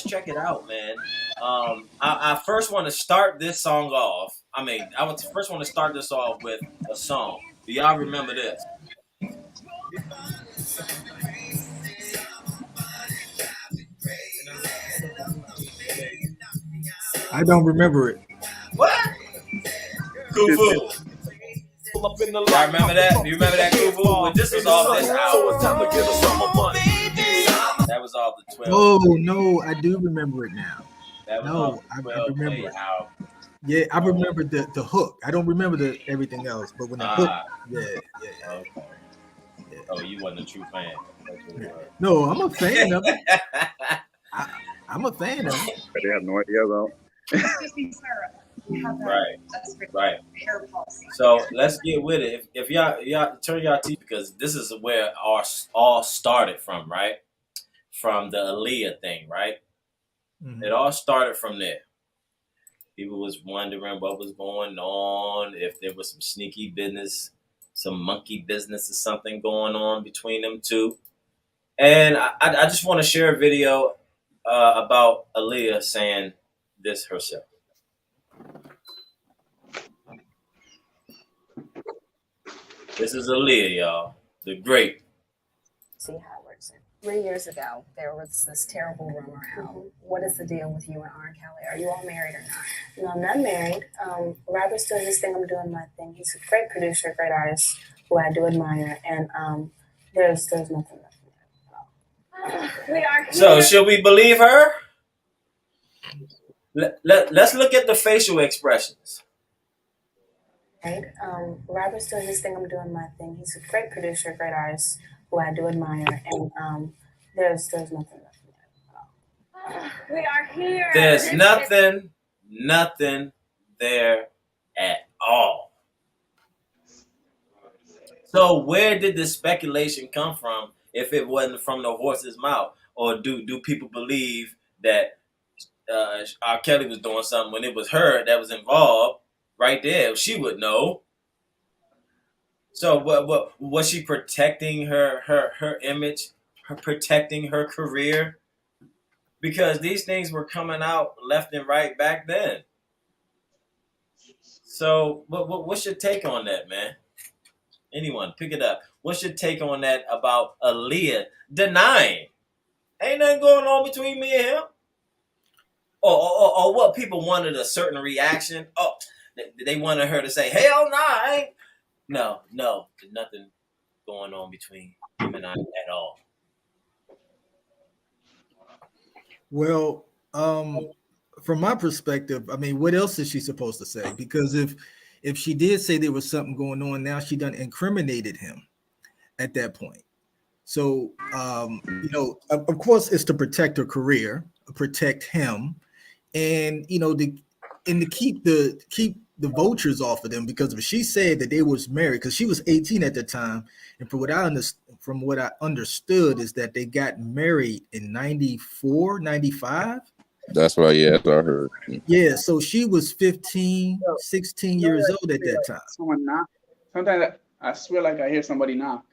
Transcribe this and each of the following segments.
check it out, man. I first want to start this song off. I would first want to start this off with a song. Do y'all remember this? I don't remember it. What? Kufu. Y'all remember that? Do you remember that Kufu? Well, this was off this album. That was off the 12. Oh no, I do remember it now. That was No, off I the 12 remember play it. album. Yeah, I remember the hook. I don't remember the everything else, but when the hook, yeah. Okay. Yeah. Oh, you wasn't a true fan. No, I'm a fan of it. I'm a fan of it. They have no idea though. Right. So let's get with it. If y'all turn y'all TV, because this is where our all started from, right? From the Aaliyah thing, right? Mm-hmm. It all started from there. People was wondering what was going on, if there was some sneaky business, some monkey business or something going on between them two. And I just want to share a video about Aaliyah saying this herself. This is Aaliyah, y'all. The great. See how it works. 3 years ago, there was this terrible rumor out. What is the deal with you and R. Kelly? Are you all married or not? No, I'm not married. Robert's doing his thing. I'm doing my thing. He's a great producer, great artist who I do admire. And there's nothing left there. We are here. So should we believe her? Let's look at the facial expressions. Right. Robert's doing his thing. I'm doing my thing. He's a great producer, great artist who I do admire. And there's nothing left there. We are here. There's nothing there at all. So where did the speculation come from if it wasn't from the horse's mouth? Or do people believe that R. Kelly was doing something when it was her that was involved right there? She would know. So what was she protecting her image, protecting her career? Because these things were coming out left and right back then. So what's your take on that, man? Anyone, pick it up. What's your take on that about Aaliyah denying? Ain't nothing going on between me and him? Or what people wanted a certain reaction? Oh, they wanted her to say, hell nah, I ain't. No, there's nothing going on between him and I at all. Well, from my perspective, I mean, what else is she supposed to say? Because if she did say there was something going on, now she done incriminated him at that point. So, of course, it's to protect her career, protect him, and to keep the vultures off of them. Because if she said that they was married, because she was 18 at the time, and from what I understood is that they got married in 94, 95. That's right. Yeah, that's what I heard. Yeah, so she was 15, 16 years old at that time. Someone knock. Sometimes I swear like I hear somebody knock.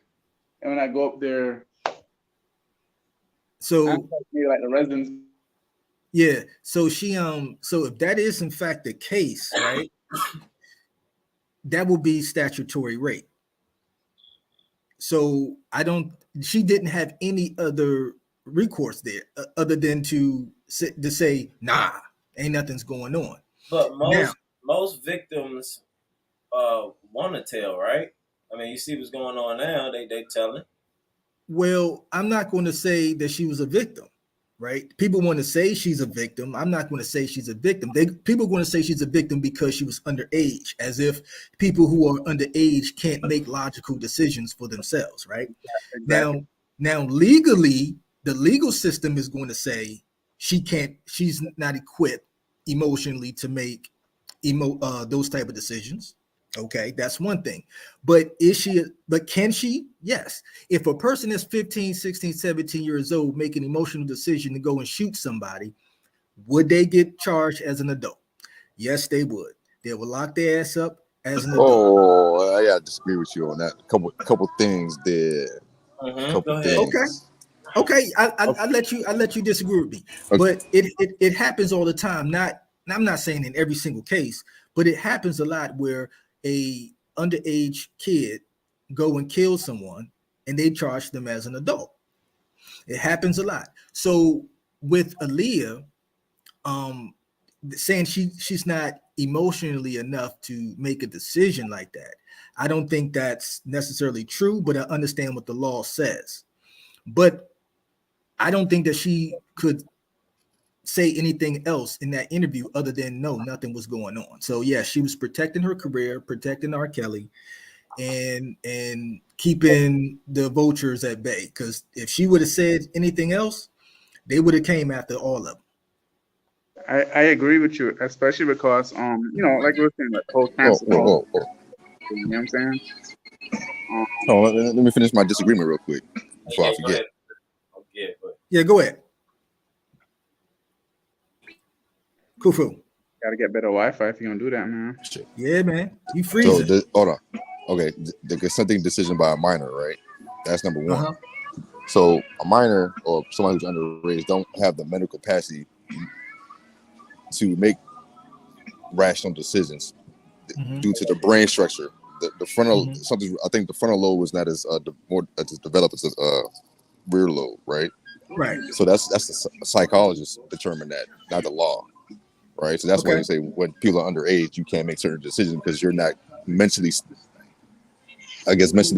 And when I go up there, so maybe like the residents. Yeah, so so if that is in fact the case, right, that will be statutory rape. So she didn't have any other recourse there other than to say, nah, ain't nothing's going on. But most victims want to tell, right? I mean, you see what's going on now. They telling. Well, I'm not going to say that she was a victim, right? People want to say she's a victim. I'm not going to say she's a victim. People are going to say she's a victim because she was underage, as if people who are underage can't make logical decisions for themselves, right? Yeah, exactly. Now legally, the legal system is going to say she's not equipped emotionally to make those type of decisions. Okay, that's one thing. But can she? Yes. If a person is 15, 16, 17 years old, make an emotional decision to go and shoot somebody, would they get charged as an adult? Yes, they would. They would lock their ass up as an adult. Oh, I gotta disagree with you on that. Couple things there. Couple things. Okay. Okay, I let you disagree with me, Okay. but it happens all the time. I'm not saying in every single case, but it happens a lot where a underage kid go and kill someone and they charge them as an adult. It happens a lot. So with Aaliyah, saying she's not emotionally enough to make a decision like that, I don't think that's necessarily true, but I understand what the law says. But I don't think that she could say anything else in that interview other than no, nothing was going on. So yeah, she was protecting her career, protecting R. Kelly, and keeping the vultures at bay. Because if she would have said anything else, they would have came after all of them. I agree with you, especially because like we were saying, like whole Oh, cancel culture. oh. You know what I'm saying? Oh, let me finish my disagreement real quick before I Go forget. ahead. Yeah, but Yeah, go ahead. Kufu. Gotta get better Wi-Fi if you're gonna do that, man. Yeah, man. You So freezing. hold on. Okay, the consenting decision by a minor, right? That's number one. Uh-huh. So a minor or someone who's underage don't have the mental capacity to make rational decisions Mhm. due to the brain structure. The frontal Mhm. something I think the frontal lobe was not as more as developed as rear lobe, right? Right. So that's the psychologists determine that, not the law, right? So that's why Okay. they say when people are underage, you can't make certain decisions because you're not mentally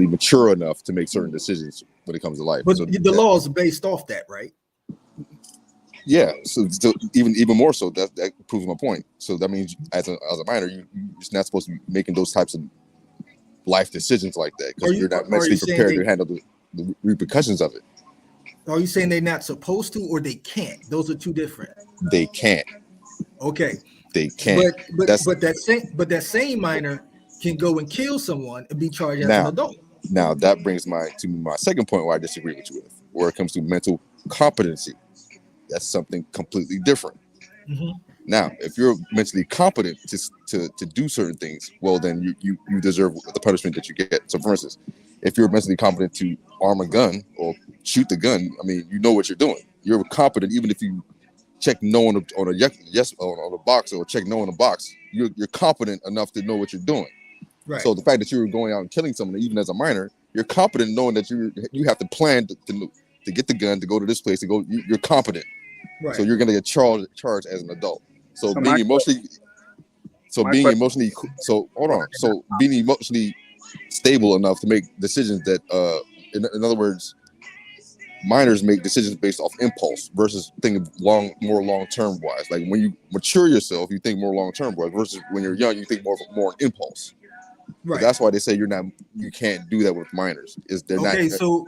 mature enough to make certain decisions when it comes to life. But So the law is based off that, right? yeah, so even more so that proves my point. So that means as a minor, you're not supposed to be making those types of life decisions like that because you're not mentally prepared to handle the repercussions of it. Are you saying they're not supposed to or they can't? Those are two different. They can't. Okay. They can't. But that same minor can go and kill someone and be charged as an adult. Now that brings to my second point where I disagree with you with, where it comes to mental competency. That's something completely different. Mm-hmm. Now, if you're mentally competent to do certain things, well, then you deserve the punishment that you get. So, for instance, if you're mentally competent to arm a gun or shoot the gun, I mean, you know what you're doing. You're competent, even if you check no on a box or check no on a box. You're competent enough to know what you're doing. Right. So the fact that you're going out and killing someone, even as a minor, you're competent knowing that you have to plan to get the gun, to go to this place, to go. You're competent. Right. So you're going to get charged as an adult. So So being my emotionally stable enough to make decisions that in other words, minors make decisions based off impulse versus thinking more long-term wise. Like when you mature yourself, you think more long-term wise versus when you're young, you think more impulse. Right. But that's why they say you can't do that with minors. They're not. Okay, so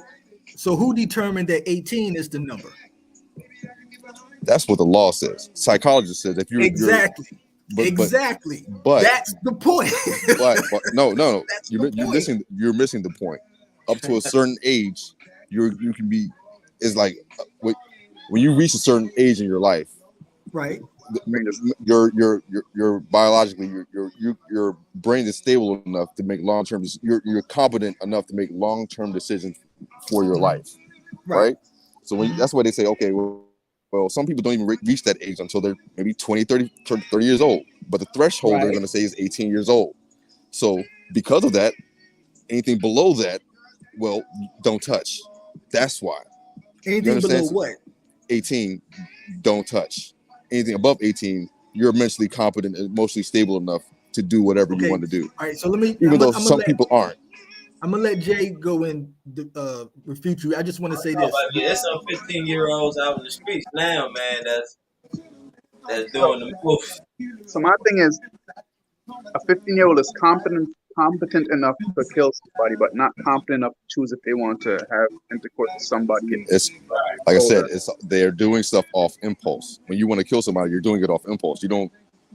who determined that 18 is the number? That's what the law says. Psychologist says if exactly. But that's the point. but no. You're missing the point. Up to a certain age, you can be. It's like when you reach a certain age in your life, right? You're biologically your brain is stable enough to make long-term. You're competent enough to make long-term decisions for your life, right? So that's why they say, okay, well, some people don't even reach that age until they're maybe 20, 30 years old. But the threshold they're going to say is 18 years old. So because of that, anything below that, well, don't touch. That's why. Anything below what? 18, don't touch. Anything above 18, you're mentally competent and emotionally stable enough to do whatever you want to do. All right, so let me. Even though some people aren't. I'm gonna let Jay go and refute you. I just want to say this. There's some 15-year-olds out in the streets now, man. That's doing the move. So my thing is, a 15-year-old is competent enough to kill somebody, but not competent enough to choose if they want to have intercourse with somebody. It's like I said, they're doing stuff off impulse. When you want to kill somebody, you're doing it off impulse. You don't,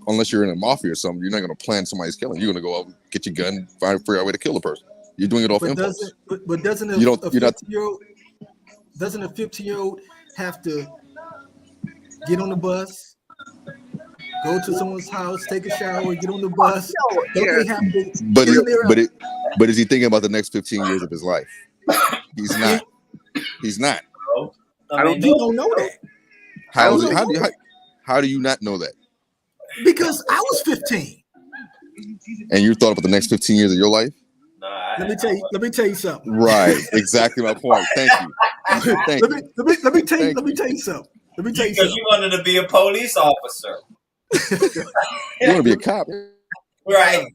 unless you're in a mafia or something, you're not going to plan somebody's killing. You're going to go out, get your gun, figure out a way to kill a person. You're doing it off impulse. But doesn't a 15-year-old have to get on the bus, go to someone's house, take a shower, get on the bus? But is he thinking about the next 15 years of his life? He's not. He's not. I mean, You don't know that How do you not know that? because I was 15. And you thought about the next 15 years of your life? Let me tell you something. Right, exactly my point. Thank you. Let me tell you something. Because you wanted to be a police officer. You want to be a cop? Right.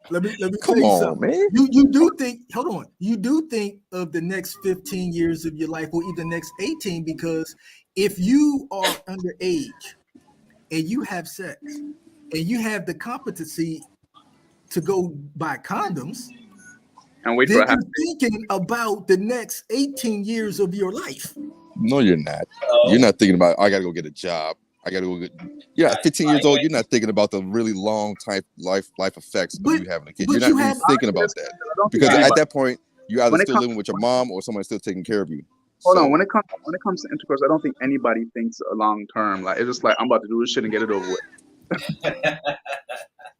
Let me Come tell you on, something. man. You do think, hold on. You do think of the next 15 years of your life or even the next 18, because if you are underage and you have sex and you have the competency to go buy condoms, And wait then for a you're happy. thinking about the next 18 years of your life. No, you're not. You're not thinking about, I got to go get a job. I got to go get. You're at 15 years old. You're not thinking about the really long time life effects of you having a kid. You're not really thinking about that, because at that point you're either still living with your mom or somebody's still taking care of you. Hold on. When it comes to intercourse, I don't think anybody thinks a long term. Like, it's just like, I'm about to do this shit and get it over with.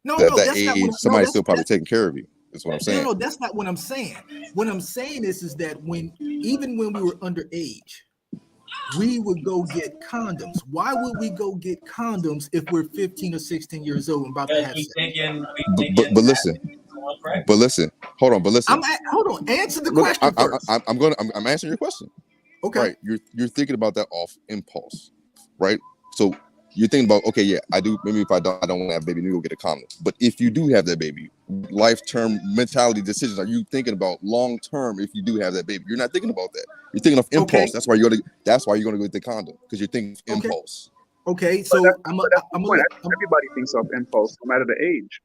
No, At that that's age, not what, somebody's still probably taking care of you. That's what I'm saying. No, that's not what I'm saying. What I'm saying is that even when we were underage, we would go get condoms. Why would we go get condoms if we're 15 or 16 years old and about to have sex? But listen. Hold on. But listen. Hold on. Answer the question first. I'm answering your question. Okay. Right. You're thinking about that off impulse, right? So you're thinking about, okay, yeah, I do. Maybe if I don't want to have a baby, maybe we'll get a condom. But if you do have that baby, life-term mentality decisions, are you thinking about long-term if you do have that baby? You're not thinking about that. You're thinking of impulse. Okay. That's why you're gonna go get the condom, because you're thinking of impulse. Okay, so everybody thinks of impulse, no matter the age.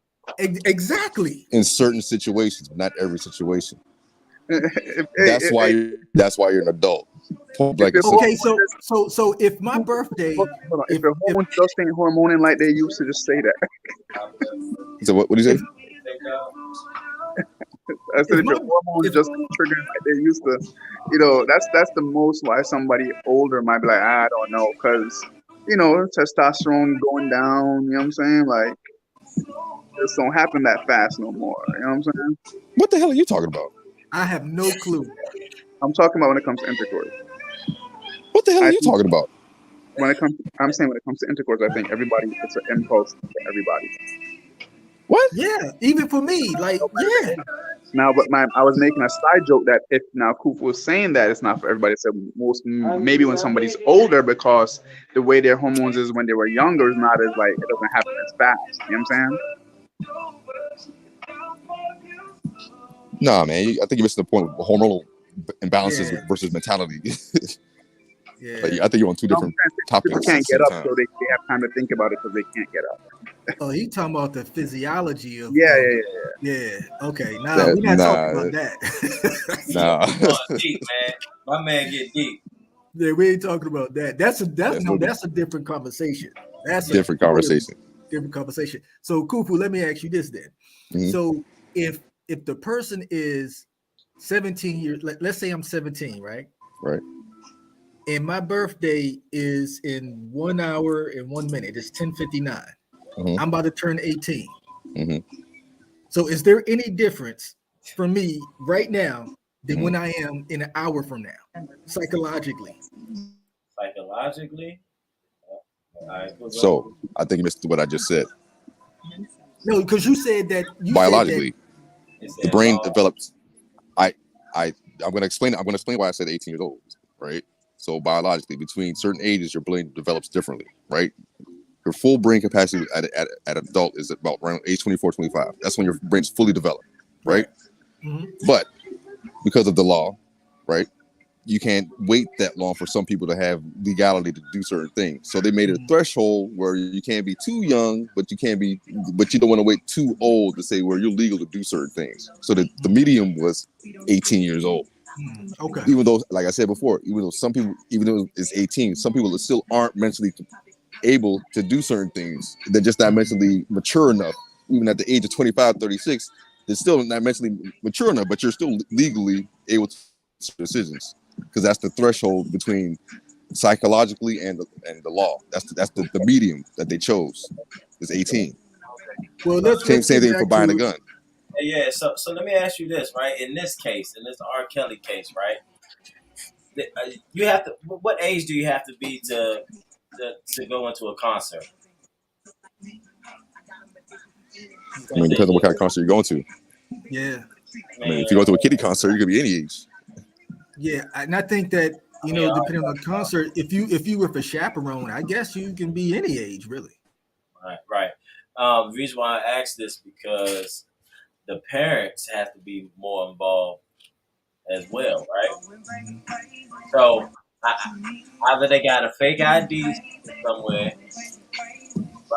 Exactly. In certain situations, but not every situation. That's why you're an adult. Okay, so if my birthday, if your hormones just ain't hormoning like they used to, just say that. So what do you say? I said if your hormones just triggered like they used to, that's the most why somebody older might be like, I don't know, because testosterone going down. You know what I'm saying? Like, this don't happen that fast no more. You know what I'm saying? What the hell are you talking about? I have no clue. I'm talking about when it comes to intercourse. What the hell are you talking about? I'm saying when it comes to intercourse, I think it's an impulse for everybody. What? Yeah, even for me, like, yeah. Now, but I was making a side joke that if now Kuf was saying that it's not for everybody. So maybe when somebody's older, because the way their hormones is when they were younger is not as like, it doesn't happen as fast. You know what I'm saying? Nah, man. I think you're missing the point of hormonal imbalances versus mentality. Yeah. Like, I think you're on two different topics. People can't get up, so they have time to think about it because they can't get up. Oh, he talking about the physiology of Yeah. Okay, we're not talking about that. Nah. Deep, man. My man get deep. Yeah, we ain't talking about that. That's a different conversation. That's different conversation. Different conversation. So, Kufu, let me ask you this then. Mm-hmm. So, if the person is 17 years, let's say I'm 17, right? Right. And my birthday is in 1 hour and 1 minute. It's 10:59. Mm-hmm. I'm about to turn 18. Mm-hmm. So, is there any difference for me right now than when I am in an hour from now, psychologically? Psychologically? So I think you missed what I just said. No, because you said that biologically, the brain develops. I'm going to explain it. I'm going to explain why I said 18 years old, right? So biologically, between certain ages, your brain develops differently, right? Your full brain capacity at an adult is about around age 24, 25. That's when your brain's fully developed, right? Mm-hmm. But because of the law, right, you can't wait that long for some people to have legality to do certain things. So they made a threshold where you can't be too young, but you don't want to wait too old to say where you're legal to do certain things. So the medium was 18 years old. Okay. Even though, like I said before, even though it's 18, some people still aren't mentally able to do certain things. They're just not mentally mature enough. Even at the age of 25, 36, they're still not mentally mature enough, but you're still legally able to make decisions. Because that's the threshold between psychologically and the law. That's the medium that they chose. Is 18. Well, let's same thing for buying a gun. Yeah. So let me ask you this, right? In this case, in this R. Kelly case, right? you have to. What age do you have to be to go into a concert? I mean, it depends on what kind of concert you're going to. Yeah. I mean, if you go to a kiddie concert, you could be any age. Yeah, and I think that depending on the concert, if you were for chaperone, I guess you can be any age, really. Right. The reason why I asked this because the parents have to be more involved as well, right? So either they got a fake ID somewhere,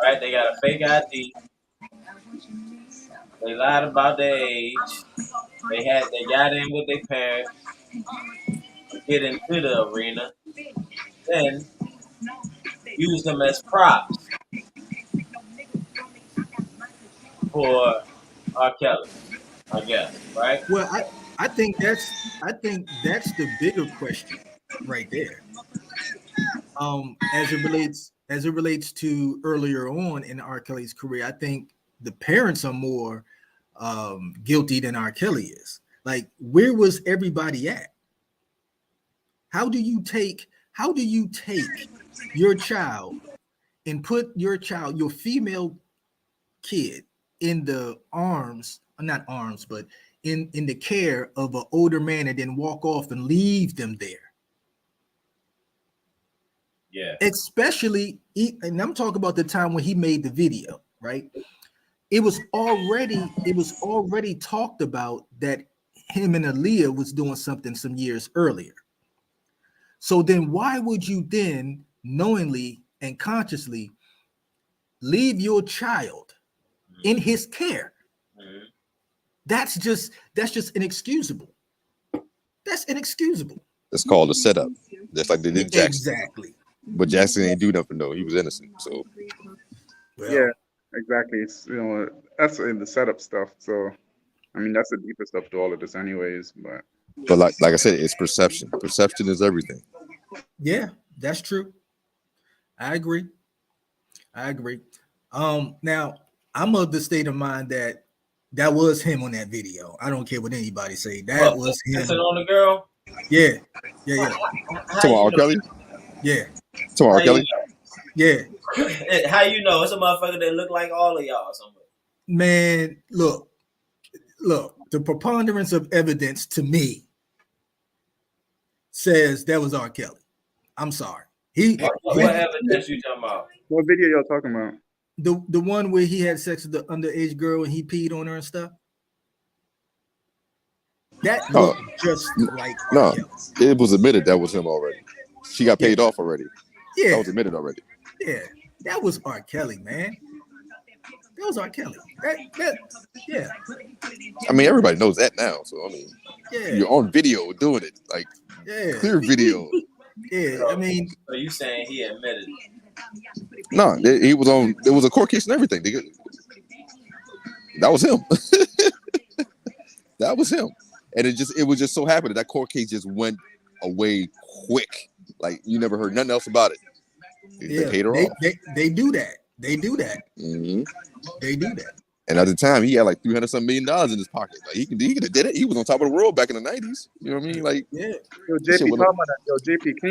right? They got a fake ID. They lied about their age. They got in with their parents to get into the arena, then use them as props for R. Kelly, I guess, right? Well, I think that's the bigger question right there. As it relates to earlier on in R. Kelly's career, I think the parents are more guilty than R. Kelly is. Like, where was everybody at? How do you take your child and put your female kid in the arms, not arms, but in the care of an older man and then walk off and leave them there? Yeah. Especially, and I'm talking about the time when he made the video, right? It was already talked about that him and Aaliyah was doing something some years earlier. So then why would you then knowingly and consciously leave your child in his care? Mm-hmm. That's just inexcusable. That's inexcusable. It's called a setup. Just like they did Jackson. Exactly. But Jackson ain't do nothing though. He was innocent. So Well, Yeah, exactly. It's, that's in the setup stuff. So, I mean, that's the deepest stuff to all of this, anyways. But like I said, it's perception. Perception is everything. Yeah, that's true. I agree. Now I'm of the state of mind that was him on that video. I don't care what anybody say. That was him. Kissing on the girl? Yeah. Come on, R. Kelly? Yeah. Come on, R. Kelly? Yeah. How you know? It's a motherfucker that look like all of y'all or something. Man, look, the preponderance of evidence to me says that was R. Kelly. I'm sorry. What evidence you talking about? What video y'all talking about? The one where he had sex with the underage girl and he peed on her and stuff. That looked just like R. Kelly. It was admitted that was him already. She got paid off already. Yeah, that was admitted already. Yeah, that was R. Kelly, man. That was R. Kelly. Yeah. I mean, everybody knows that now. So I mean, you're on video doing it, like clear video. Yeah, I mean, so you saying he admitted? No, he was on. There was a court case and everything. That was him. That was him. And it was just so happened that court case just went away quick. Like you never heard nothing else about it. They paid her off. They do that. Mm-hmm. They do that. And at the time, he had like $300-some million in his pocket. Like he could have did it. He was on top of the world back in the 90s. You know what I mean? Like, yeah. Yo, JP, talk about that. Yo, JP, can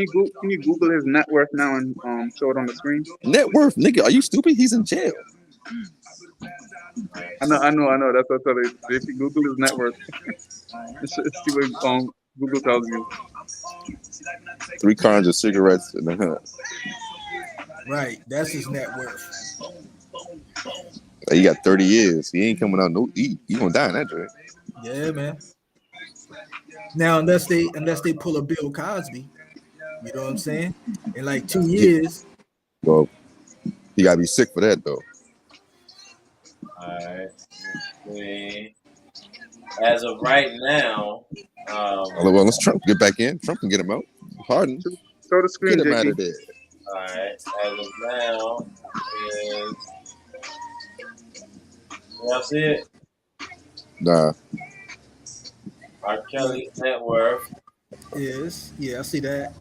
you Google his net worth now and show it on the screen? Net worth, nigga? Are you stupid? He's in jail. I know. That's what I tell you. JP, Google his net worth. Let's see what Google tells you. 3 cartons of cigarettes in the hood. Right, that's his net worth. Like, he got 30 years. He ain't coming out he gonna die in that joint. Yeah, man. Now, unless they pull a Bill Cosby, you know what I'm saying? In like 2 years. Well, he gotta be sick for that though. All right. As of right now, well, let's Trump get back in. Trump can get him out. Pardon. Show the screen, get him JP. out of there. All right. As of now, is y'all see it? Nah. R. Kelly's net worth is, I see that.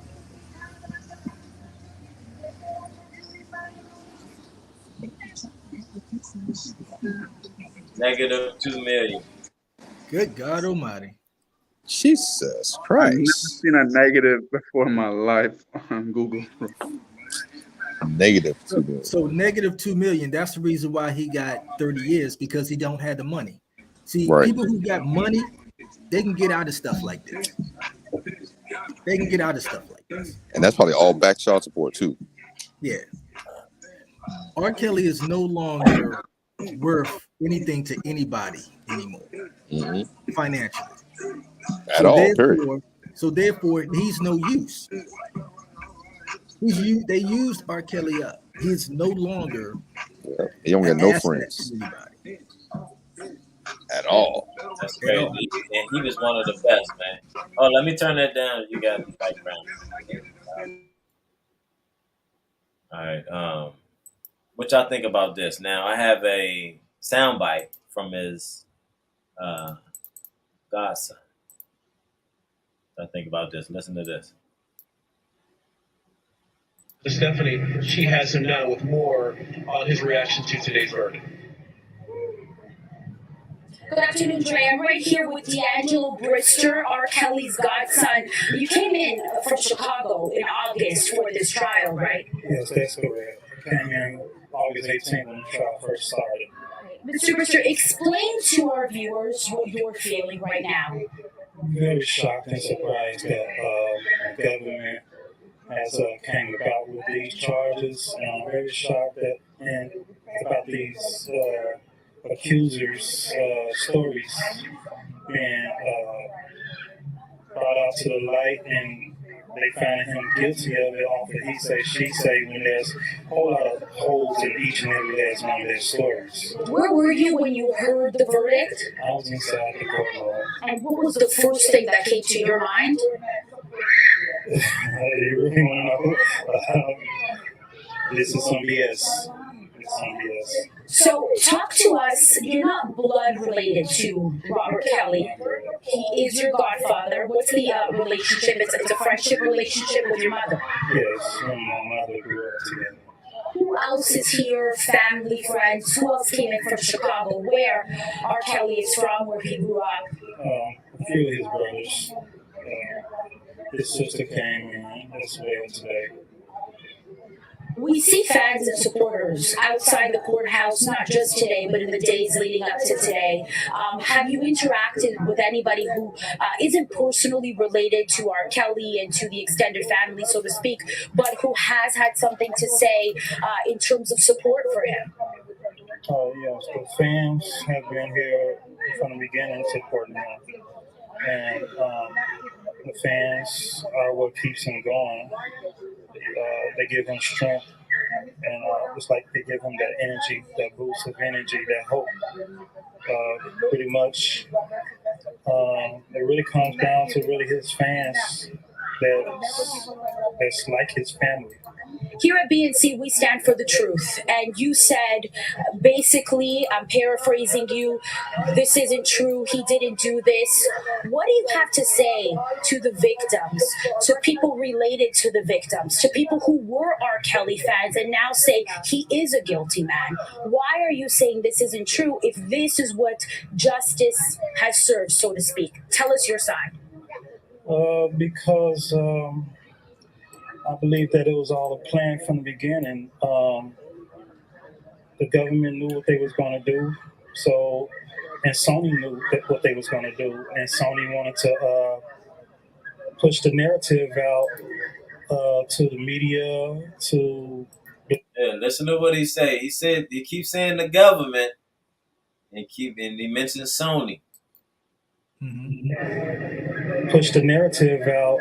-2 million. Good God Almighty. Jesus I've never Christ. seen a negative before in my life on Google. Negative 2 million. So negative 2 million. That's the reason why he got 30 years, because he don't have the money. See, Right. people who got money, they can get out of stuff like this. They can get out of stuff like this. And that's probably all back child support too. Yeah. R. Kelly is no longer worth anything to anybody anymore, financially. At all, period. So therefore, he's no use. They used R. Kelly up. He's no longer. Yeah. He don't get no friends at all. That's crazy. And he was one of the best, man. Oh, let me turn that down. You got the background. All right. What y'all think about this? Now, I have a soundbite from his godson. What I think about this? Listen to this. Stephanie, she has him down with more on his reaction to today's verdict. Good afternoon, Dre. I'm right here with D'Angelo Brister, R. Kelly's godson. You came in from Chicago in August for this trial, right? Yes, that's correct. I came in August 18th when the trial first started. Mr. Brister, explain to our viewers what you're feeling right now. I'm very shocked and surprised that the government has came about with these charges. And I'm very shocked that about these accusers' stories being brought out to the light, and they finding him guilty of it off of he say, she say, when there's a whole lot of holes in each and every last one of their stories. Where were you when you heard the verdict? I was inside the courtroom. And what was the first thing that came to your mind? You really want to know? This is some BS. So, talk to us. You're not blood related to Robert Kelly. He is your godfather. What's the relationship? It's a friendship relationship with your mother. Yes, my mother grew up together. Who else is here? Family, friends? Who else came in from Chicago? Where R. Kelly is from, where he grew up? A few of his brothers. His sister came in as well today. We see fans and supporters outside the courthouse, not just today, but in the days leading up to today. Have you interacted with anybody who isn't personally related to R. Kelly and to the extended family, so to speak, but who has had something to say in terms of support for him? Yes, the fans have been here from the beginning supporting him. And the fans are what keeps him going. They give him strength, and it's like they give him that energy, that boost of energy, that hope. Pretty much, it really comes down to really his fans that's like his family. Here at BNC, we stand for the truth. And you said, basically, I'm paraphrasing you, this isn't true, he didn't do this. What do you have to say to the victims, to people related to the victims, to people who were R. Kelly fans and now say he is a guilty man? Why are you saying this isn't true if this is what justice has served, so to speak? Tell us your side. Because I believe that it was all a plan from the beginning. The government knew what they was going to do, and Sony knew what they was going to do, and Sony wanted to push the narrative out to the media, Yeah, listen to what he say. He said he keeps saying the government, and he mentions Sony. Push the narrative out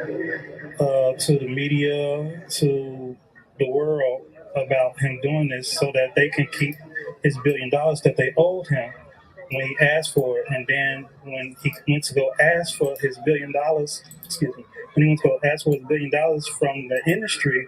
to the media, to the world about him doing this so that they can keep his $1 billion that they owed him when he asked for it. And then when he went to go ask for his $1 billion, when he went to go ask for his $1 billion from the industry,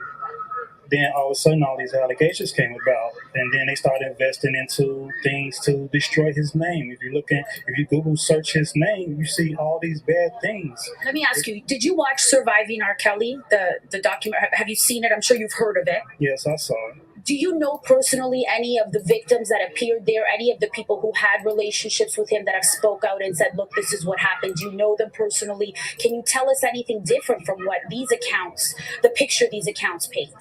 then all of a sudden all these allegations came about, and then they started investing into things to destroy his name. If you Google search his name, you see all these bad things. Let me ask you, did you watch Surviving R. Kelly, the documentary? Have you seen it? I'm sure you've heard of it. Yes, I saw it. Do you know personally any of the victims that appeared there, any of the people who had relationships with him that have spoke out and said, look, this is what happened? Do you know them personally? Can you tell us anything different from what these accounts, the picture these accounts paint?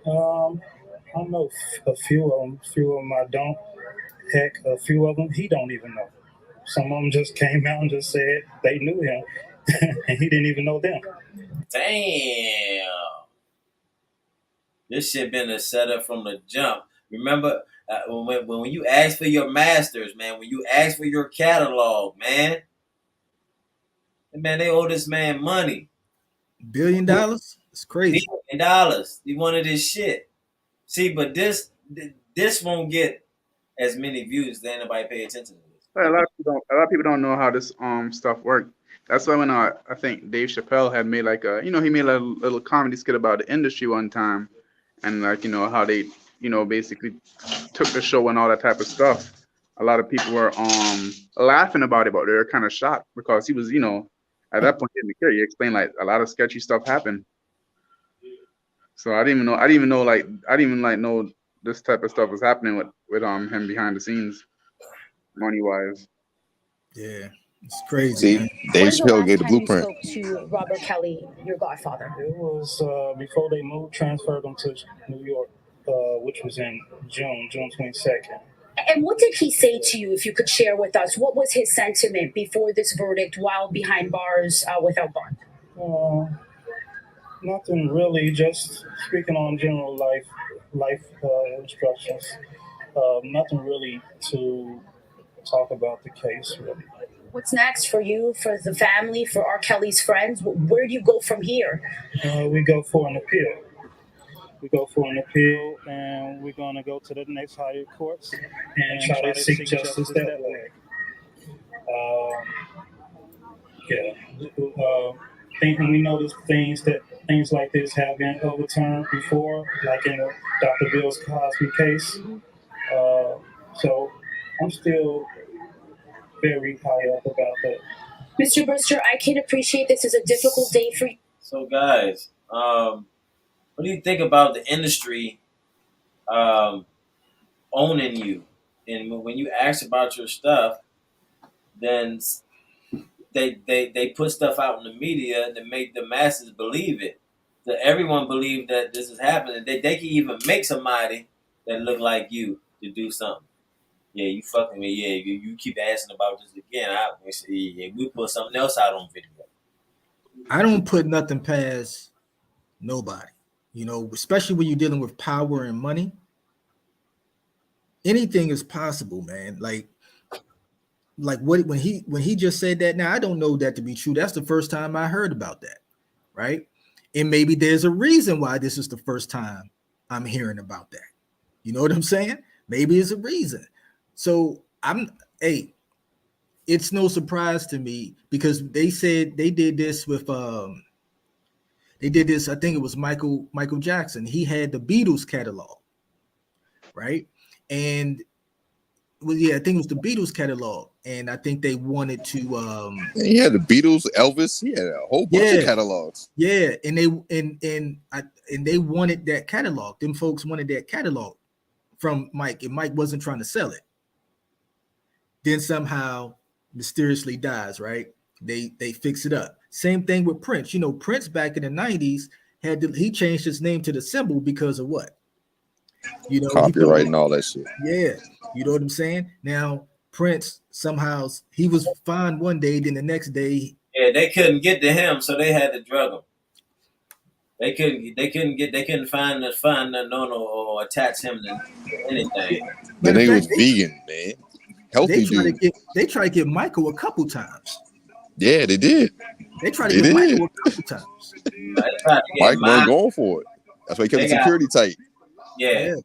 I know a few of them. I don't. Heck, a few of them he don't even know. Some of them just came out and just said they knew him, and he didn't even know them. Damn. This shit been a setup from the jump. Remember when you ask for your masters, man, when you ask for your catalog, man, they owe this man money. $1 billion? It's crazy. $1 billion. He wanted his shit. See, but this won't get as many views. Then nobody pay attention to this. A lot of people don't know how this stuff works. That's why when I think Dave Chappelle had made like he made a little comedy skit about the industry one time, and like how they basically took the show and all that type of stuff. A lot of people were laughing about it, but they were kind of shocked because he was at that point he didn't care. He explained like a lot of sketchy stuff happened. So I didn't even know this type of stuff was happening with him behind the scenes, money wise. Yeah, it's crazy. See, Dave Chappelle gave the blueprint. You spoke to Robert Kelly, your godfather? It was before they transferred him to New York, which was in June 22nd. And what did he say to you, if you could share with us? What was his sentiment before this verdict while behind bars without bond? Nothing really, just speaking on general life instructions. Nothing really to talk about the case, really. What's next for you, for the family, for R. Kelly's friends? Where do you go from here? We go for an appeal. And we're going to go to the next higher courts and try to seek justice that way. We noticed things like this have been overturned before, like in Dr. Bill Cosby case. So I'm still very high up about that. Mr. Brewster, I can appreciate this is a difficult day for you. So guys, what do you think about the industry owning you? And when you ask about your stuff, then they put stuff out in the media that make the masses believe it. So everyone believe that this is happening. They can even make somebody that look like you to do something. Yeah, you fucking me. Yeah, you keep asking about this again. We put something else out on video. I don't put nothing past nobody. Especially when you're dealing with power and money. Anything is possible, man. Like when he just said that. Now I don't know that to be true. That's the first time I heard about that, right? And maybe there's a reason why this is the first time I'm hearing about that. You know what I'm saying? Maybe it's a reason. So it's no surprise to me because they said they did this with I think it was Michael Jackson. He had the Beatles catalog, right? And I think it was the Beatles catalog, and I think they wanted to. He had the Beatles, Elvis. He had a whole bunch of catalogs. Yeah, and they wanted that catalog. Them folks wanted that catalog from Mike, and Mike wasn't trying to sell it. Then somehow mysteriously dies, right? They fix it up. Same thing with Prince. Prince back in the 90s he changed his name to the Symbol because of what? Copyright and all that shit. Yeah, you know what I'm saying? Now Prince somehow he was fine one day, then the next day. Yeah, they couldn't get to him, so they had to drug him. They couldn't find or attach him to anything. The nigga was vegan, man. Healthy dude. They tried to get Michael a couple times. Yeah, they did. They tried to get Michael a couple times. Mike wasn't going for it. That's why he kept the security tight. Yeah,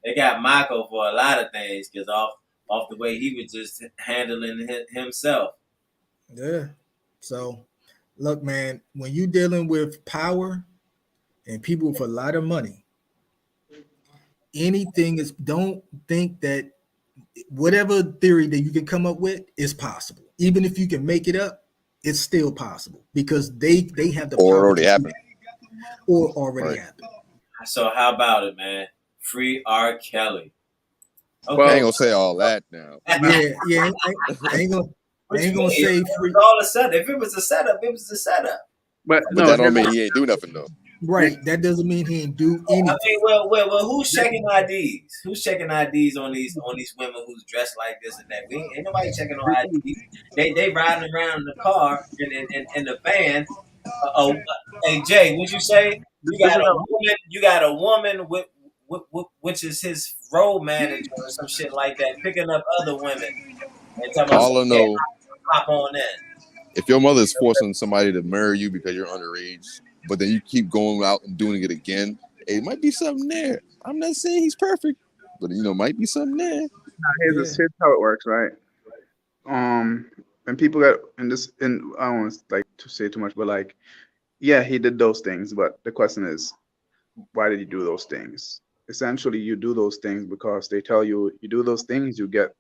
they got Michael for a lot of things because off the way he was just handling himself. Yeah. So, look, man, when you're dealing with power and people with a lot of money, anything is. Don't think that whatever theory that you can come up with is possible. Even if you can make it up, it's still possible because they have the power. Already happened. Or already happened. So how about it, man? Free R. Kelly. I Okay. ain't gonna say all that now. Yeah. I ain't gonna say free. All of a sudden, if it was a setup, it was a setup. But But no, that don't mean he ain't do nothing though. Right. That doesn't mean he didn't do I mean, anything. well, who's checking IDs? Who's checking IDs on these women who's dressed like this and that? Ain't nobody checking no IDs. They riding around in the car in the van. Hey Jay, would you say this is a, you got a woman with which is his road manager or some shit like that, picking up other women and talking about, All I yeah, know, hop on in. if your mother is forcing somebody to marry you because you're underage, but then you keep going out and doing it again, it might be something there. I'm not saying he's perfect, but might be something there. here's how it works, right? And people got in this, and I don't want like to say too much, but like, yeah, he did those things, but the question is, why did he do those things? Essentially, you do those things because they tell you do those things, you get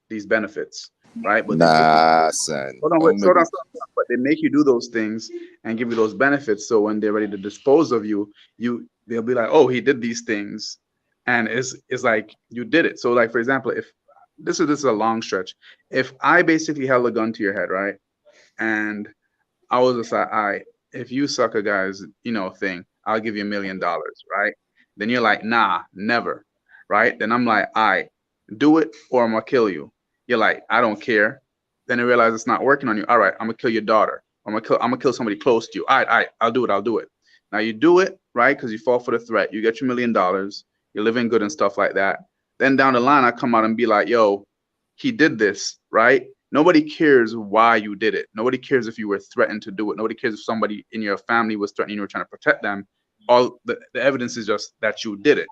these benefits, right? But Nah, son. hold on, wait, Don't slow make down, me. slow down. But they make you do those things and give you those benefits. So when they're ready to dispose of you, they'll be like, oh, he did these things, and it's like you did it. So like for example, if this is a long stretch, if I basically held a gun to your head, right, and I was just like, all right, if you suck a guy's thing, I'll give you $1 million, right? Then you're like, nah, never, right? Then I'm like, all right, do it or I'm gonna kill you. You're like, I don't care. Then I realize it's not working on you. All right, I'm gonna kill your daughter. I'm gonna kill somebody close to you. All right, I'll do it. Now you do it, right? Because you fall for the threat. You get your $1 million. You're living good and stuff like that. Then down the line, I come out and be like, yo, he did this, right? Nobody cares why you did it. Nobody cares if you were threatened to do it. Nobody cares if somebody in your family was threatening you or trying to protect them. All the evidence is just that you did it.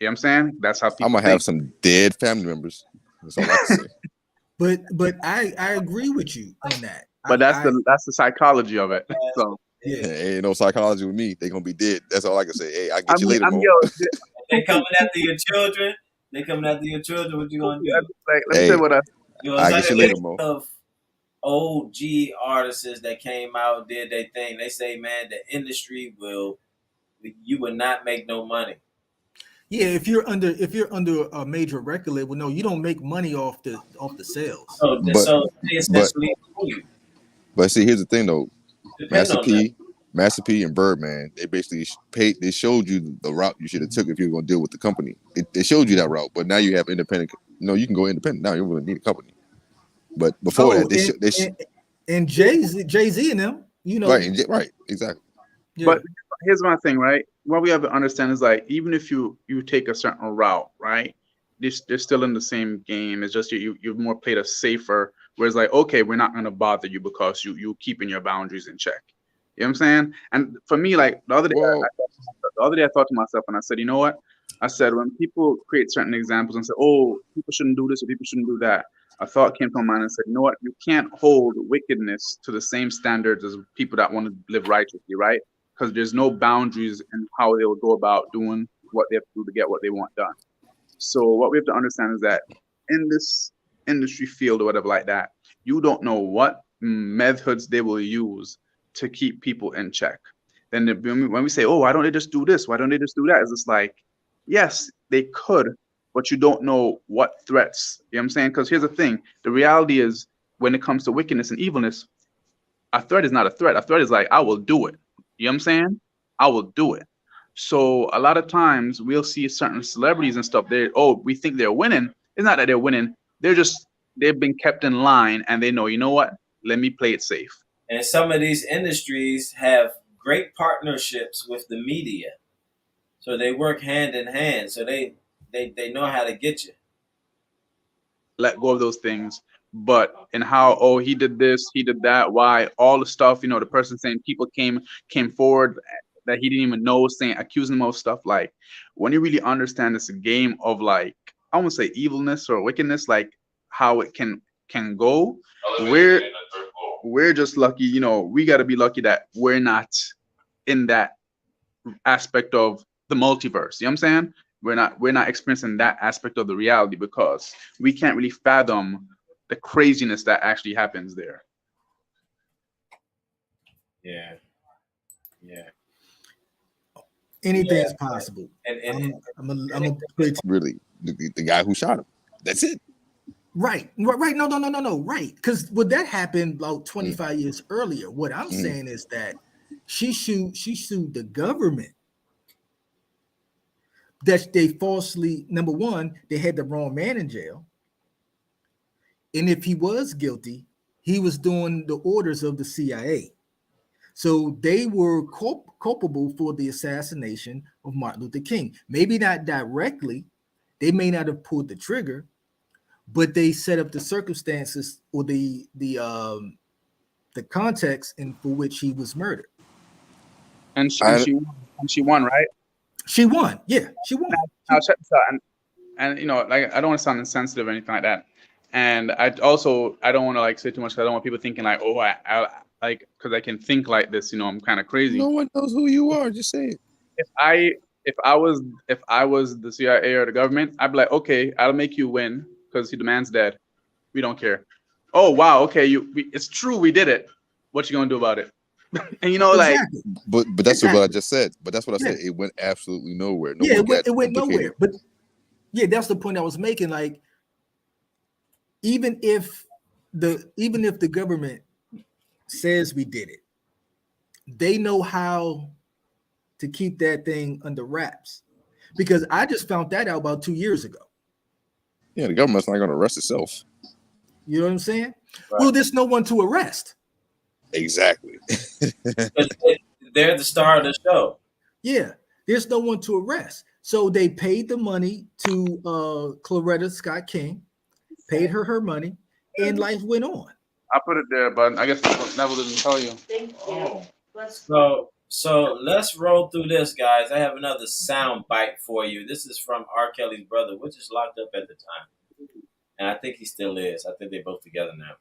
You know what I'm saying? That's how people I'm gonna think. have some dead family members. That's all I can say. But I agree with you on that. But that's the psychology of it. So yeah. Ain't no psychology with me. They gonna be dead. That's all I can say. Hey, I I get you mean, later, Mo. They coming after your children. What you gonna do? Like, let me tell Hey, you what I get you later, Mo. Of OG artists that came out did their thing. They say, man, the industry you will not make no money. Yeah, if you're under a major record label, no, you don't make money off the sales. So But they but essentially you but see, here's the thing though. depend Master on them. P, and Birdman, they basically paid. They showed you the route you should have took if you were going to deal with the company. They showed you that route, but now you have independent. No, you can go independent now. You don't really need a company. But before Oh, that, and Jay-Z and them, right, exactly. Yeah. But here's my thing, right? What we have to understand is like, even if you take a certain route, right? They're still in the same game. It's just you've more played a safer. Whereas like, okay, we're not gonna bother you because you keeping your boundaries in check. You know what I'm saying? And for me, like the other day, Well, I thought to myself, and I said, you know what? I said when people create certain examples and say, oh, people shouldn't do this or people shouldn't do that. A thought came to my mind and said, you know what? You can't hold wickedness to the same standards as people that want to live righteously, right? Because there's no boundaries in how they will go about doing what they have to do to get what they want done. So what we have to understand is that in this industry field or whatever like that, you don't know what methods they will use to keep people in check. Then when we say, oh, why don't they just do this? Why don't they just do that? It's just like, yes, they could, but you don't know what threats. You know what I'm saying? Because here's the thing. The reality is when it comes to wickedness and evilness, a threat is not a threat. A threat is like, I will do it. You know what I'm saying? I will do it. So a lot of times we'll see certain celebrities and stuff there. Oh, we think they're winning. It's not that they're winning. They've been kept in line and they know, you know what? Let me play it safe. And some of these industries have great partnerships with the media. So they work hand in hand. So they know how to get you. Let go of those things. But in how, oh, he did this, he did that, why, all the stuff, the person saying people came forward that he didn't even know, saying, accusing him of stuff. Like when you really understand this game of like, I won't say evilness or wickedness, like how it can go, we're just lucky, we got to be lucky that we're not in that aspect of the multiverse. You know what I'm saying? We're not experiencing that aspect of the reality because we can't really fathom the craziness that actually happens there. Yeah. Yeah. Anything's possible. And I'm a pretty Really, the guy who shot him. That's it. right. No. Right, because would that happen about 25 years earlier? What I'm saying is that she sued the government that they falsely, number one, they had the wrong man in jail, and if he was guilty, he was doing the orders of the CIA. So they were culpable for the assassination of Martin Luther King. Maybe not directly, they may not have pulled the trigger, but they set up the circumstances or the context in for which he was murdered. And she won, right? She won. Yeah, she won. Now check this out, and you know, like I don't want to sound insensitive or anything like that. And I don't want to like say too much. 'Cause I don't want people thinking like, oh, I like, because I can think like this. You know, I'm kind of crazy. No one knows who you are. Just say it. If I was the CIA or the government, I'd be like, okay, I'll make you win because the man's dead. We don't care. Oh wow, okay, it's true, we did it. What you gonna do about it? And you know, Exactly. But that's what I just said. But that's what I said. It went absolutely nowhere. It went nowhere. But yeah, that's the point I was making. Like, even if the government says we did it, they know how to keep that thing under wraps. Because I just found that out about 2 years ago. Yeah, the government's not going to arrest itself. You know what I'm saying? Right. Well, there's no one to arrest. Exactly. They're the star of the show. Yeah, there's no one to arrest. So they paid the money to Coretta Scott King, paid her money, and life went on. I put it there, but I guess Neville didn't tell you. Thank you. So let's roll through this, guys. I have another sound bite for you. This is from R. Kelly's brother, which is locked up at the time, and I think he still is. I think they're both together now.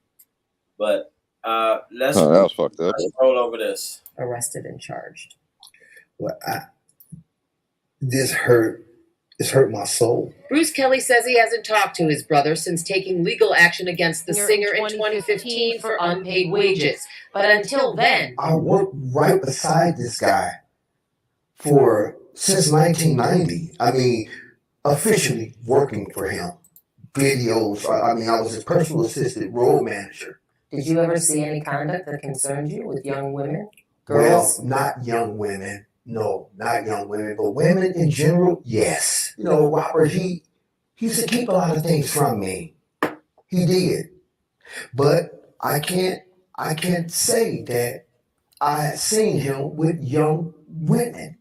But let's that was fucked up. Let's roll over this. Arrested and charged. Well, this hurt. It's hurt my soul. Bruce Kelly says he hasn't talked to his brother since taking legal action against the singer in 2015 for unpaid wages. But until then, I worked right beside this guy since 1990. I mean, officially working for him. Videos. I mean, I was his personal assistant, road manager. Did you ever see any conduct that concerned you with young women, girls? Well, not young women. No, not young women, but women in general, yes. You know, Robert, he used to keep a lot of things from me. He did. But I can't say that I had seen him with young women.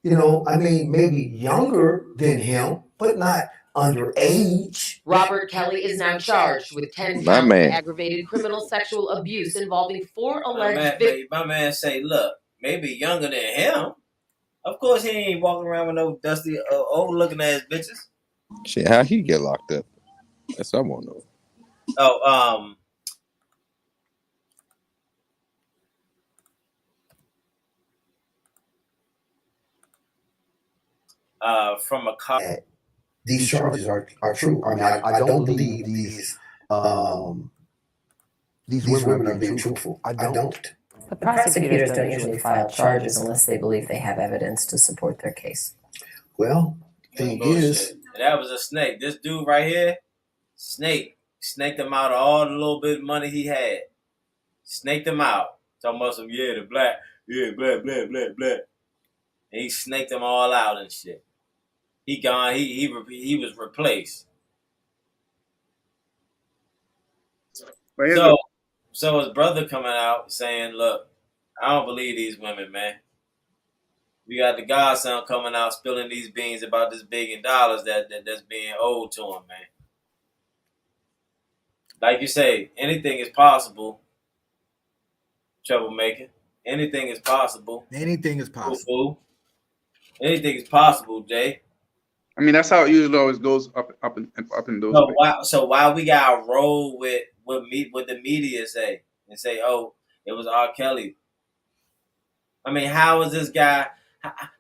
You know, I mean, maybe younger than him, but not underage. Robert Kelly is now charged with 10 counts of aggravated criminal sexual abuse involving 4 alleged victims. My man say, look, maybe younger than him. Of course, he ain't walking around with no dusty, old looking ass bitches. Shit, how he get locked up? That's what I want to know. From a cop. These charges are true. I mean, I don't believe these women are being truthful. I don't. But prosecutors don't usually file charges unless they believe they have evidence to support their case. Well, thing is, and that was a snake. This dude right here, snaked him out of all the little bit of money he had. Snaked him out. Talking about some, the black, black. And he snaked them all out and shit. He gone. He was replaced. So his brother coming out saying, look, I don't believe these women, man. We got the godson coming out spilling these beans about this $1 billion that's being owed to him, man. Like you say, anything is possible, troublemaker. Anything is possible. Anything is possible. Anything is possible, Jay. I mean, that's how it usually always goes up in those. So why we gotta roll with what the media say and say, oh, it was R. Kelly? I mean, how is this guy?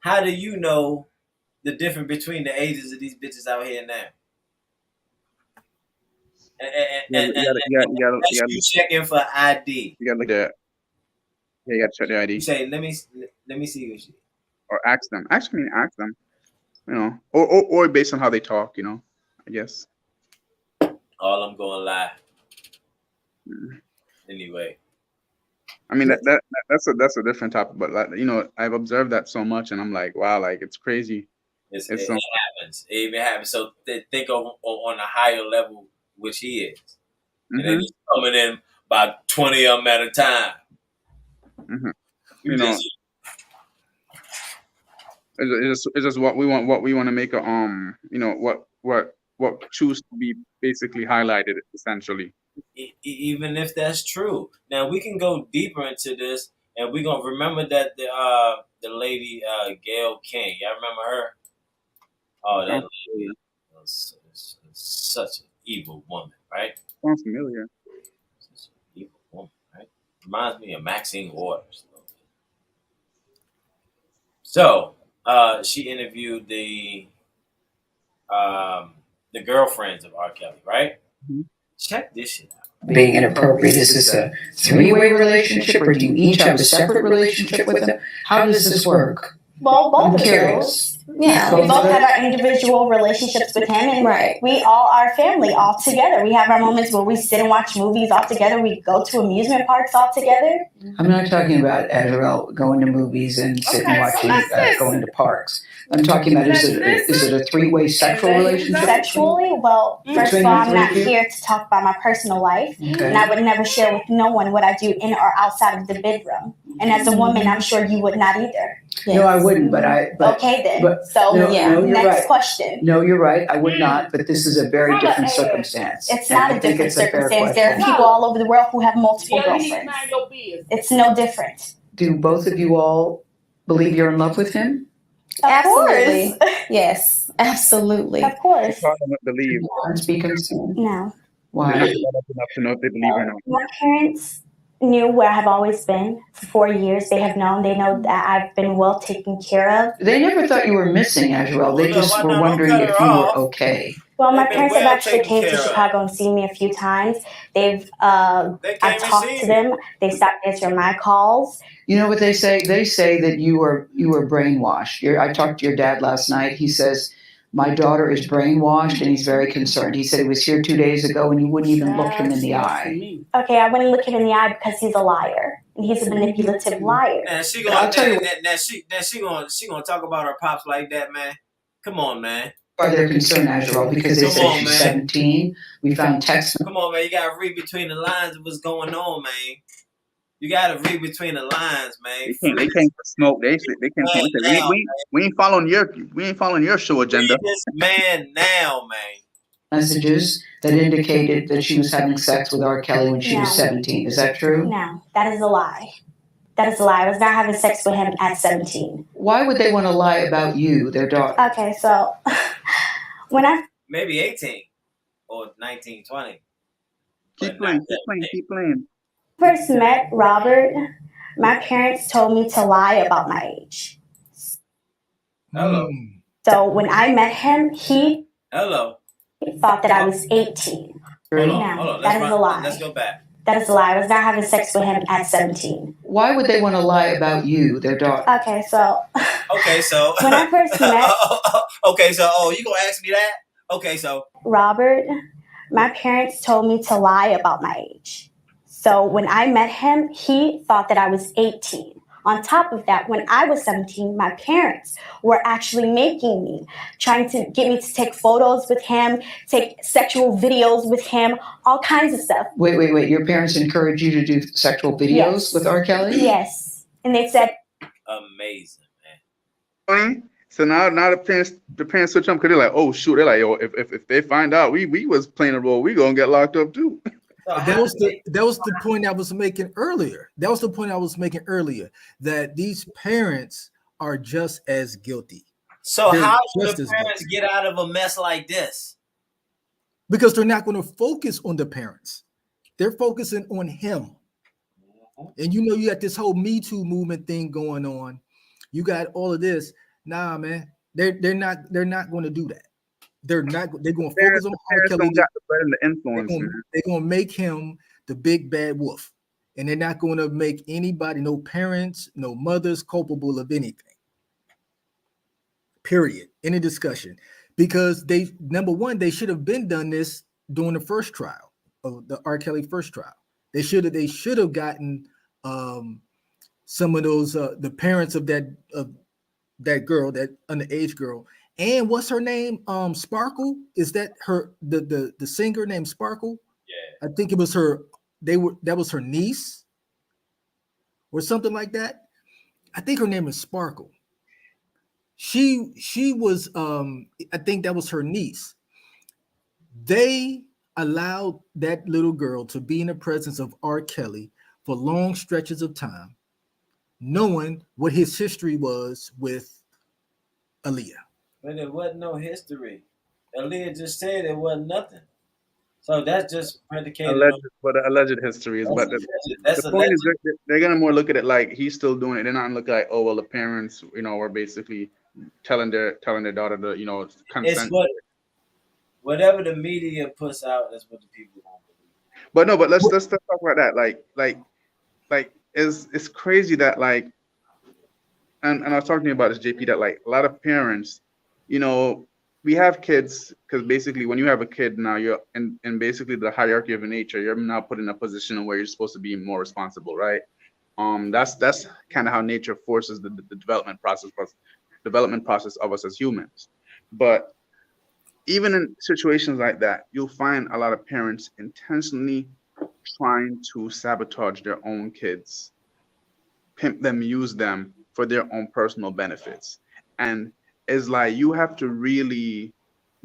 How do you know the difference between the ages of these bitches out here now? You checking for ID. You gotta look at. Yeah, you gotta check the ID. You say, let me see who she. or ask them. Actually, ask them. You know, or based on how they talk. You know, I guess. All I'm gonna lie. Mm. Anyway. I mean that's a different topic, but like, you know, I've observed that so much, and I'm like, wow, like it's crazy. It It's so happens. It even happens. So think of on a higher level, which he is, and they hmm just coming in by 20 of them at a time. hmm You you know, just it's just what we want to make a you know, what choose to be basically highlighted essentially. even if that's true. Now we can go deeper into this, and we're gonna remember that the lady Gail King. Y'all remember her? Oh, that Sounds lady familiar. was such an evil woman, right? Sounds familiar. Such an evil woman, right? Reminds me of Maxine Waters. So she interviewed the girlfriends of R. Kelly, right? Mm-hmm. Check this shit out. Being inappropriate, is this a three-way relationship, or do you each have a separate relationship with him? How does this work? Well, both I'm of curious. those. Yeah, we Both both of have our individual relationships with him, and Right. we all are family all together. We have our moments where we sit and watch movies all together. We go to amusement parks all together. I'm not talking about Azrael going to movies and sitting Okay, watching, so that's going to parks. I'm talking about is it a three-way sexual relationship? Sexually, well, first of Between all, the I'm three not of you? here to talk about my personal life, Okay. and I would never share with no one what I do in or outside of the bedroom. And as a woman, I'm sure you would not either. No, I wouldn't, but Okay, then. but- So, no, you're next right. question. No, you're right. I would not, but this is a very different circumstance. It's And not I a think different it's a fair circumstance. There are question. people all over the world who have multiple girlfriends. It's no different. Do both of you all believe you're in love with him? Absolutely. Yes, absolutely. Of course. Taught them what to believe. Parents be concerned. No. Why? They're not developed enough to know if they believe or not. My parents knew where I have always been for 4 years. They have known. They know that I've been well taken care of. They never thought you were missing, Azrael. They just were wondering if you were okay. Well, my They've been parents have well actually taken came to care of. Chicago and seen me a few times. They I've came and talked seen to me. them. They stopped answering my calls. You know what they say? They say that you were brainwashed. I talked to your dad last night. He says, my daughter is brainwashed, and he's very concerned. He said he was here 2 days ago, and you wouldn't even look him in the eye. Okay, I wouldn't look him in the eye because he's a liar. And he's a manipulative liar. Now she I'll gonna tell you she gonna talk about her pops like that, man. Come on, man. Why they're concerned, Azrael, because they Come said on, she's man. 17. We found texts. Come on, man. You gotta read between the lines of what's going on, man. You gotta read between the lines, man. They came for smoke. They can't. Man, now, We ain't following your show agenda. read this man now, man. Messages that indicated that she was having sex with R. Kelly when she was No. 17. Is that true? No, that is a lie. That is a lie. I was not having sex with him at 17. Why would they want to lie about you, their daughter? Okay, so when I Maybe 18 or 19, 20. Keep playing. first met Robert, my parents told me to lie about my age. Hello. So when I met him, he Hello. thought that I was 18. Hold No, on. that is a lie. Let's go back. That is a lie. I was not having sex with him at 17. Why would they want to lie about you, their daughter? Okay, so Okay, so when I first met okay, so you gonna ask me that? Okay, so Robert, my parents told me to lie about my age. So when I met him, he thought that I was 18. On top of that, when I was 17, my parents were actually making me, trying to get me to take photos with him, take sexual videos with him, all kinds of stuff. Wait. Your parents encouraged you to do sexual videos Yes. with R. Kelly? Yes. And they said, amazing, man. So now the parents switch up because they're like, oh shoot, they're like, yo, if they find out we was playing a role, we gonna get locked up too. That was the point I was making earlier. That these parents are just as guilty. So They're how just should as the parents get out of a mess like this? Because they're not going to focus on the parents. They're focusing on him. And you got this whole Me Too movement thing going on. You got all of this. Nah, man. They're not going to do that. They're going to focus on R. Kelly. They're going to make him the big bad wolf. And they're not going to make anybody, no parents, no mothers, culpable of anything. Period. Any discussion. Because they, number one, they should have been done this during the first trial of the R. Kelly first trial. They should have gotten some of those the parents of that girl, that underage girl. And what's her name? Sparkle? Is that her the singer named Sparkle? Yeah. I think it was her. That was her niece or something like that. I think her name is Sparkle. She was I think that was her niece. They allowed that little girl to be in the presence of R. Kelly for long stretches of time, knowing what his history was with Aaliyah. But there wasn't no history. Aaliyah just said it wasn't nothing. So that's just predicated on But alleged history is. But that's the a point is, legend. they're gonna more look at it like he's still doing it. They're not gonna look like, oh well, the parents, were basically telling their daughter to, It's consent. whatever the media puts out, that's what the people want to believe. But no, but let's talk about that. Like it's crazy that like, and I was talking to you about this, JP, that like a lot of parents, we have kids because basically when you have a kid now, you're in basically the hierarchy of nature, you're now put in a position where you're supposed to be more responsible, right? That's kind of how nature forces the development process of us as humans. But even in situations like that, you'll find a lot of parents intentionally trying to sabotage their own kids, pimp them, use them for their own personal benefits. And it's like you have to really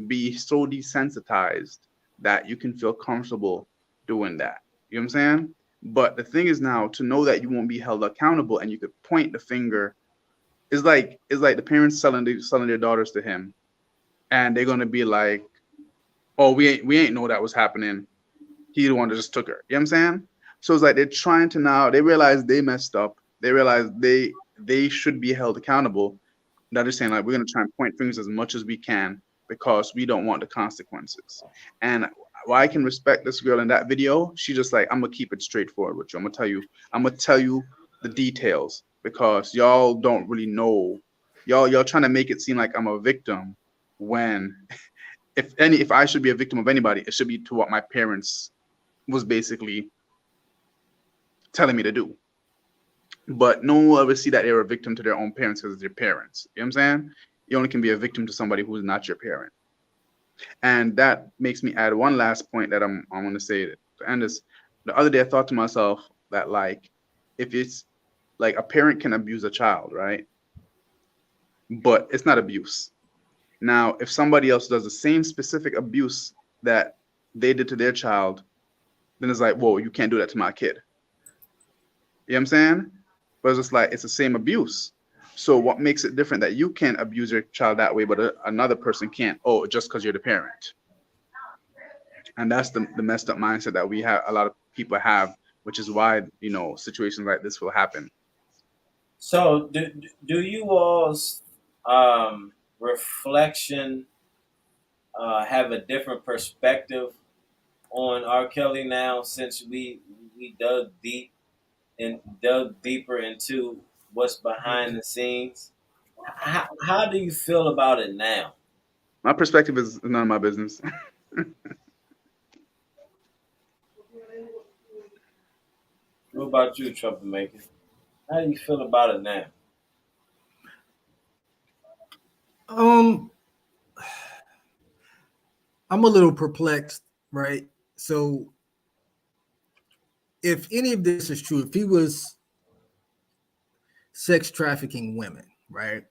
be so desensitized that you can feel comfortable doing that. You know what I'm saying? But the thing is now to know that you won't be held accountable and you could point the finger is like the parents selling their daughters to him, and they're gonna be like, "Oh, we ain't know that was happening. He the one that just took her." You know what I'm saying? So it's like they're trying to now. They realize they messed up. They realize they should be held accountable. They're just saying like we're gonna try and point fingers as much as we can because we don't want the consequences. And while I can respect this girl in that video, she just like, I'm gonna keep it straightforward with you. I'm gonna tell you the details because y'all don't really know. Y'all trying to make it seem like I'm a victim when if I should be a victim of anybody, it should be to what my parents was basically telling me to do. But no one will ever see that they're a victim to their own parents because it's their parents. You know what I'm saying? You only can be a victim to somebody who's not your parent. And that makes me add one last point that I'm going to say to end this. The other day I thought to myself that like, if it's like a parent can abuse a child, right? But it's not abuse. Now, if somebody else does the same specific abuse that they did to their child, then it's like, whoa, you can't do that to my kid. You know what I'm saying? But it's just like, it's the same abuse. So what makes it different that you can't abuse your child that way, but another person can't? Oh, just because you're the parent. And that's the messed up mindset that we have, a lot of people have, which is why, situations like this will happen. So do you all's reflection have a different perspective on R. Kelly now since we dug deeper into what's behind the scenes? How do you feel about it now? My perspective is none of my business. What about you, troublemaker? How do you feel about it now? I'm a little perplexed, right? So if any of this is true, if he was sex trafficking women, right?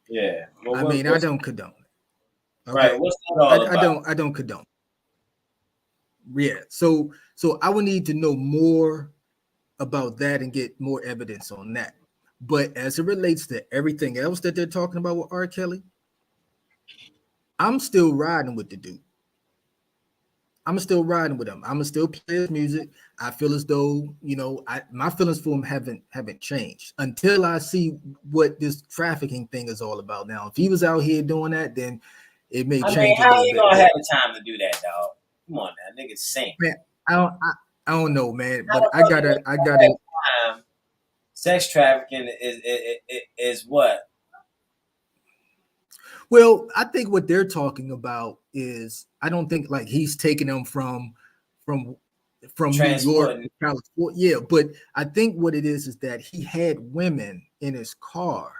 Yeah. Well, I don't condone it. Okay? Right. What's that all about? I don't condone. Yeah. So I would need to know more about that and get more evidence on that. But as it relates to everything else that they're talking about with R. Kelly, I'm still riding with the dude. I'm still riding with him. I'm gonna still play his music. I feel as though, my feelings for him haven't changed until I see what this trafficking thing is all about. Now, if he was out here doing that, then it may change a how little you bit. gonna have the time to do that, dog? Come on now, niggas sing. Man, I don't know, man. But I gotta. Sex trafficking is what? Well, I think what they're talking about is I don't think like he's taking them from New York Transporting. to California. Yeah, but I think what it is that he had women in his car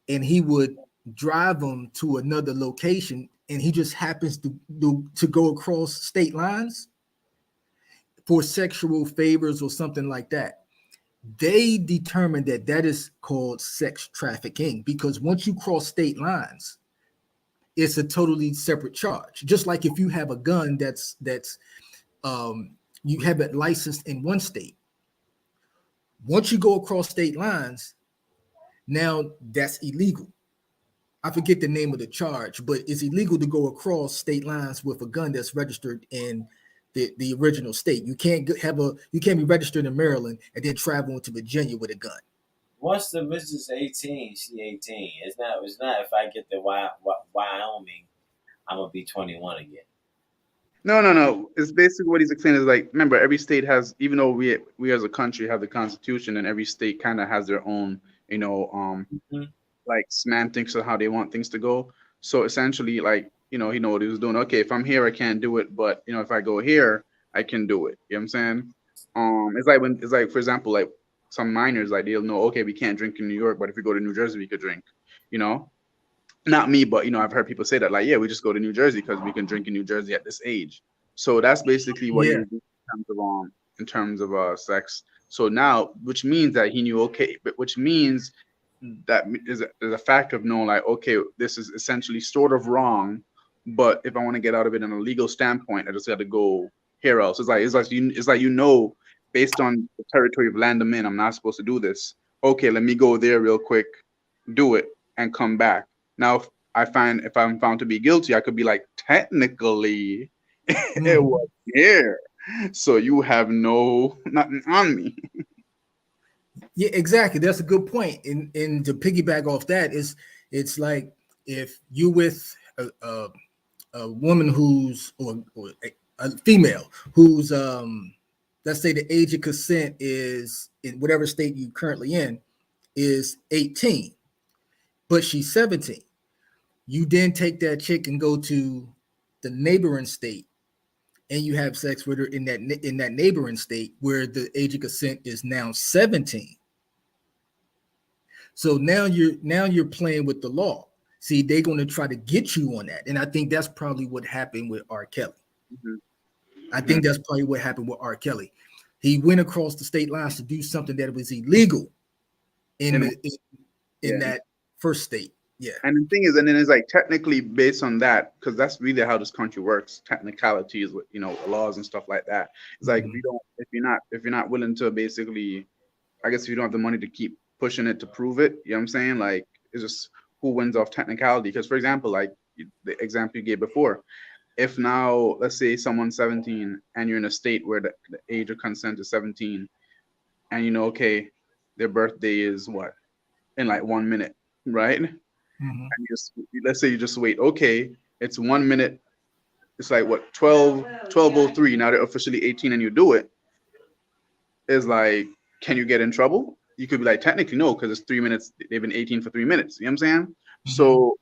and he would drive them to another location and he just happens to go across state lines for sexual favors or something like that. They determined that that is called sex trafficking because once you cross state lines, it's a totally separate charge. Just like if you have a gun that's you have it licensed in one state. Once you go across state lines, now that's illegal. I forget the name of the charge, but it's illegal to go across state lines with a gun that's registered in the original state. You can't be registered in Maryland and then travel to Virginia with a gun. Once the bitch is 18, she 18. It's not if I get the Wyoming, I'm gonna be 21 again. No. It's basically what he's explaining is like, remember, every state has, even though we as a country have the Constitution, and every state kind of has their own, like semantics of how they want things to go. So essentially, like, he know what he was doing. Okay, if I'm here, I can't do it, but if I go here, I can do it. You know what I'm saying? It's like for example, like some minors, like they'll know, okay, we can't drink in New York, but if we go to New Jersey, we could drink. Not me, but I've heard people say that, like, yeah, we just go to New Jersey because we can drink in New Jersey at this age. So that's basically what he was doing in terms of sex. So now, which means that he knew, okay, but which means that there's a fact of knowing, like, okay, this is essentially sort of wrong, but if I want to get out of it in a legal standpoint, I just got to go here else. It's like based on the territory of land I'm in, I'm not supposed to do this. Okay, let me go there real quick, do it, and come back. Now, if I'm found to be guilty, I could be like, technically, it was here, so you have nothing on me. Yeah, exactly. That's a good point. And to piggyback off that it's like if you with a woman or a female who's let's say the age of consent is in whatever state you currently in is 18, but she's 17. You then take that chick and go to the neighboring state and you have sex with her in that neighboring state where the age of consent is now 17. So now you're playing with the law. See, they're going to try to get you on that. And I think that's probably what happened with R. Kelly. Mm-hmm. I think that's probably what happened with R. Kelly. He went across the state lines to do something that was illegal in that first state. Yeah. And the thing is, and then it's like technically based on that, because that's really how this country works. Technicalities with laws and stuff like that. It's like if you're not willing to basically, I guess if you don't have the money to keep pushing it to prove it, you know what I'm saying? Like it's just who wins off technicality. Because for example, like the example you gave before, if now let's say someone's 17 and you're in a state where the age of consent is 17, and okay, their birthday is what in like 1 minute, right? And let's say you just wait. Okay, it's 1 minute. It's like what 12:03. Now they're officially 18, and you do it. Is like, can you get in trouble? You could be like, technically no, because it's 3 minutes. They've been 18 for 3 minutes. You know what I'm saying? So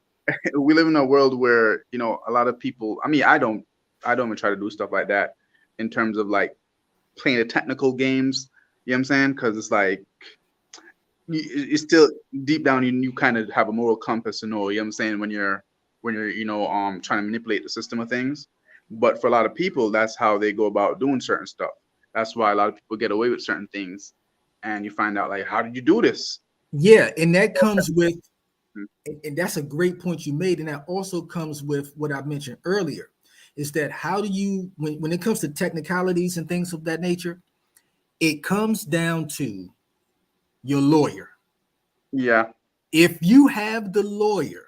we live in a world where a lot of people. I mean, I don't even try to do stuff like that in terms of like playing the technical games. You know what I'm saying? Because it's like. It's still deep down you kind of have a moral compass to know, you know what I'm saying, when you're trying to manipulate the system of things. But for a lot of people, that's how they go about doing certain stuff. That's why a lot of people get away with certain things, and you find out like, how did you do this? Yeah, and that comes with and that's a great point you made, and that also comes with what I mentioned earlier, is that how do you when it comes to technicalities and things of that nature, it comes down to your lawyer. Yeah. If you have the lawyer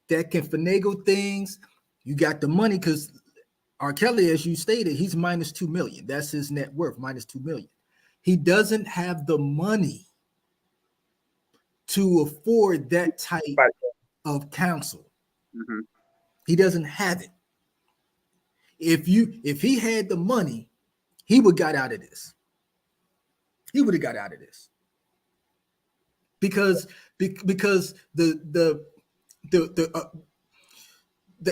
that can finagle things, you got the money, because R. Kelly, as you stated, he's minus 2 million. That's his net worth, minus 2 million. He doesn't have the money to afford that type of counsel. He doesn't have it. If he had the money, he would got out of this. He would have got out of this. Because the the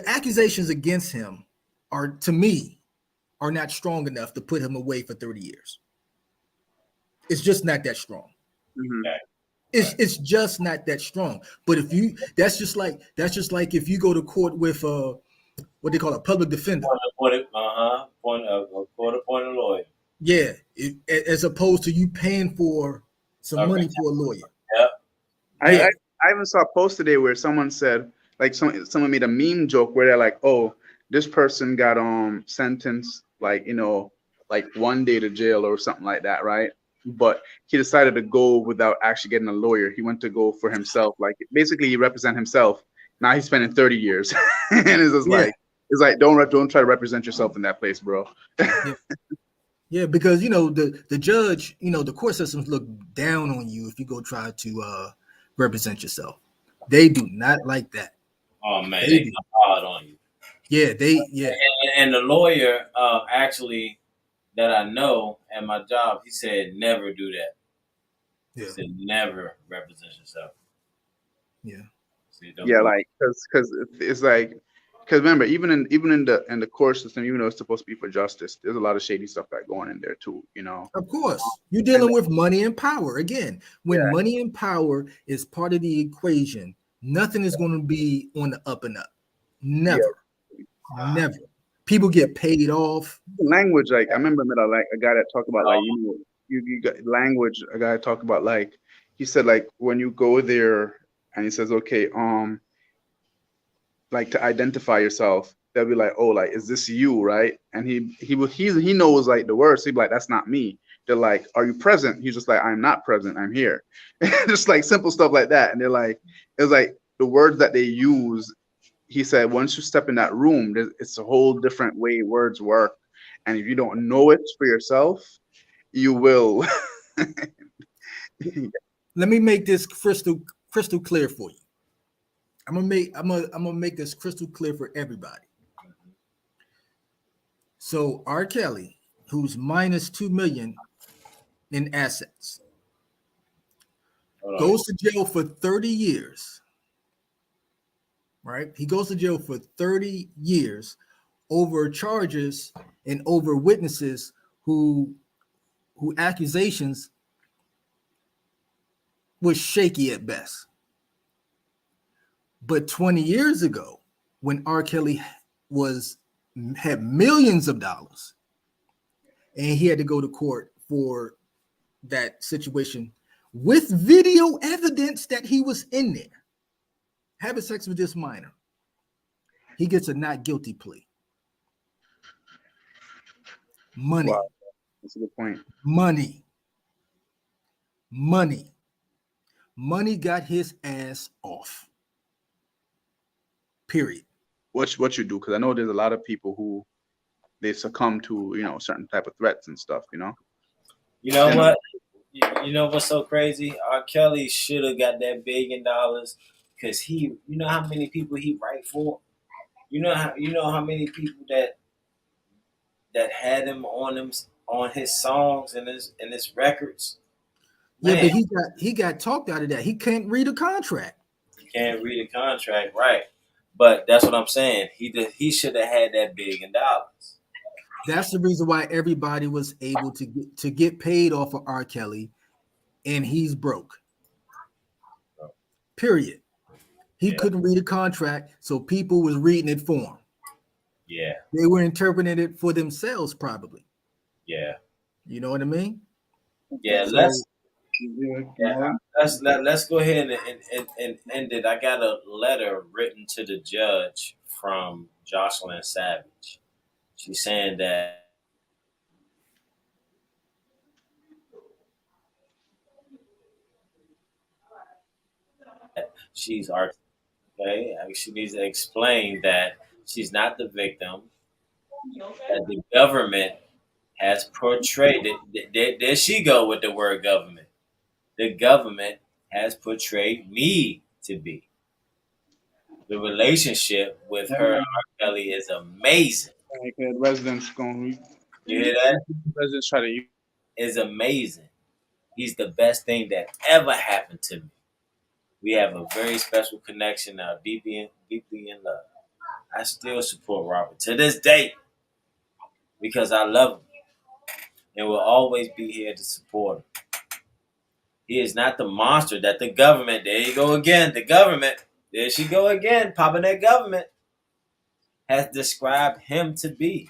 accusations against him are, to me, are not strong enough to put him away for 30 years. It's just not that strong. Mm-hmm. It's just not that strong. But if you, that's just like if you go to court with what they call a public defender. Point appointed lawyer. Yeah, as opposed to you paying for some money for a lawyer. Yep. Yeah. I even saw a post today where someone said, like, someone made a meme joke where they're like, oh, this person got sentenced, like, like 1 day to jail or something like that, right? But he decided to go without actually getting a lawyer. He went to go for himself, like basically he represent himself. Now he's spending 30 years, and it's just like don't try to represent yourself in that place, bro. Yeah, because the judge, the court systems look down on you if you go try to represent yourself. They do not like that. Oh man, they come hard on you. Yeah, And the lawyer actually that I know at my job, he said never do that. He said never represent yourself. Yeah. Yeah, like because it's like, because remember, even in the court system, even though it's supposed to be for justice, there's a lot of shady stuff that going in there too. Of course, you're dealing with money and power. Again, when money and power is part of the equation, nothing is going to be on the up and up. Never. People get paid off. Language, like I remember I met a guy that talked about like you got language. A guy talked about like he said like when you go there and he says okay like to identify yourself, they'll be like, oh, like, is this you, right? And he knows like the words. He'd be like, that's not me. They're like, are you present? He's just like, I'm not present. I'm here. Just like simple stuff like that. And they're like, it's like the words that they use. He said, once you step in that room, it's a whole different way words work. And if you don't know it for yourself, you will. Let me make this crystal clear for you. I'm gonna make this crystal clear for everybody. So R. Kelly, who's minus $2 million in assets, goes to jail for 30 years. Right? He goes to jail for 30 years over charges and over witnesses who accusations was shaky at best. But 20 years ago, when R. Kelly had millions of dollars and he had to go to court for that situation with video evidence that he was in there having sex with this minor, he gets a not guilty plea. Money. Wow. That's a good point. Money got his ass off. Period. What you do? Because I know there's a lot of people who they succumb to certain type of threats and stuff. You know what? You know what's so crazy? R. Kelly should have got that $1 billion because he. You know how many people he write for? You know how many people that had him on his songs and his records. Man. Yeah, but he got talked out of that. He can't read a contract. He can't read a contract, right? But that's what I'm saying. He should have had that $1 billion. That's the reason why everybody was able to get paid off of R. Kelly, and he's broke. Period. He couldn't read a contract, so people was reading it for him. Yeah. They were interpreting it for themselves, probably. Yeah. You know what I mean? Yeah. Let's go ahead and end it. I got a letter written to the judge from Jocelyn Savage. She's saying that she's okay. She needs to explain that she's not the victim. That the government has portrayed it. There she go with the word government. The government has portrayed me to be. The relationship with her and R. Kelly is amazing. Like residents going. You hear that? Residents try to. Is amazing. He's the best thing that ever happened to me. We have a very special connection now, deeply in love. I still support Robert to this day because I love him and will always be here to support him. He is not the monster that the government, there you go again, the government, there she go again, popping that government, has described him to be.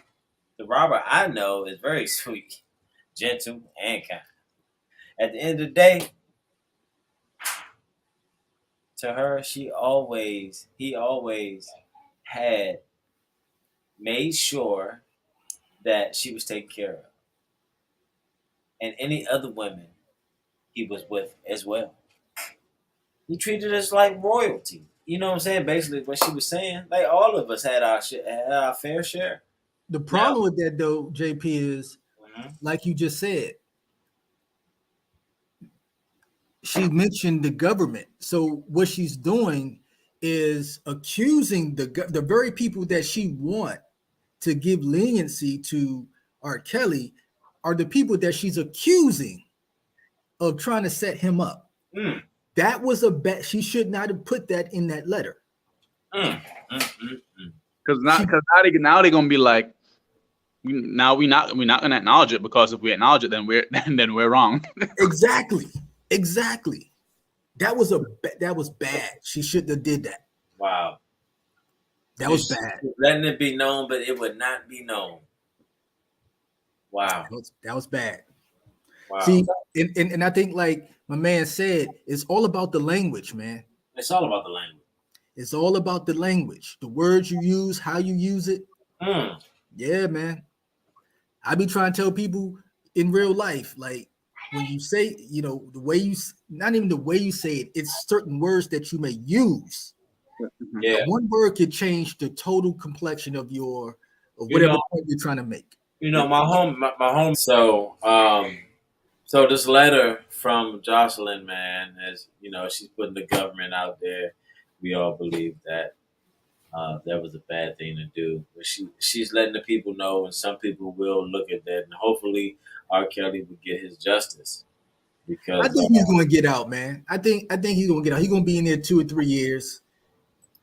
The Robert I know is very sweet, gentle, and kind. At the end of the day, to her, he always had made sure that she was taken care of. And any other women he was with as well. He treated us like royalty. You know what I'm saying? Basically, what she was saying. Like all of us had our fair share. The problem with that, though, JP, is like you just said. She mentioned the government. So what she's doing is accusing the very people that she want to give leniency to R. Kelly are the people that she's accusing of trying to set him up. That was a bet. She should not have put that in that letter. Because now they're gonna be like, now we're not gonna acknowledge it, because if we acknowledge it, then we're wrong. Exactly. That was bad. She shouldn't have did that. Wow. That was bad. Letting it be known, but it would not be known. Wow. That was bad. Wow. See, and I think, like my man said, it's all about the language, man. It's all about the language. It's all about the language, the words you use, how you use it. Yeah, man. I be trying to tell people in real life, like when you say, the way you, not even the way you say it, it's certain words that you may use. Yeah. One word could change the total complexion of whatever point you're trying to make. My home. So this letter from Jocelyn, man, as she's putting the government out there. We all believe that that was a bad thing to do, but she's letting the people know, and some people will look at that, and hopefully R. Kelly will get his justice. Because I think he's going to get out, man. I think he's going to get out. He's going to be in there 2 or 3 years,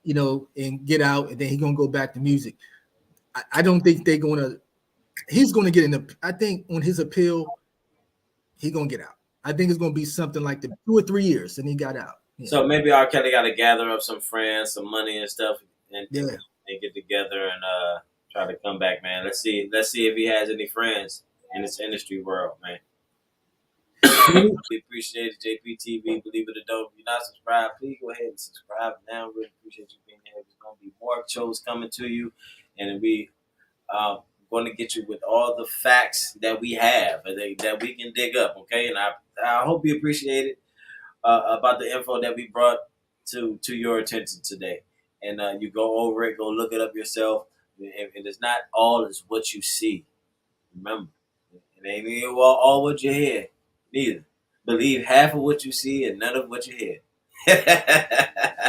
and get out, and then he's going to go back to music. I don't think they're going to. He's going to get in I think on his appeal, he's going to get out. I think it's going to be something like 2 or 3 years, and he got out. Yeah. So maybe R. Kelly got to gather up some friends, some money and stuff, and get together and try to come back, man. Let's see if he has any friends in this industry world, man. We appreciate it, JPTV. Believe it or don't, if you're not subscribed, please go ahead and subscribe now. Really appreciate you being here. There's going to be more shows coming to you, and we going to get you with all the facts that we have that we can dig up. Okay, and I hope you appreciate it about the info that we brought to your attention today. And you go over it, go look it up yourself. And it's not all is what you see. Remember, it ain't even all what you hear. Neither. Believe half of what you see and none of what you hear.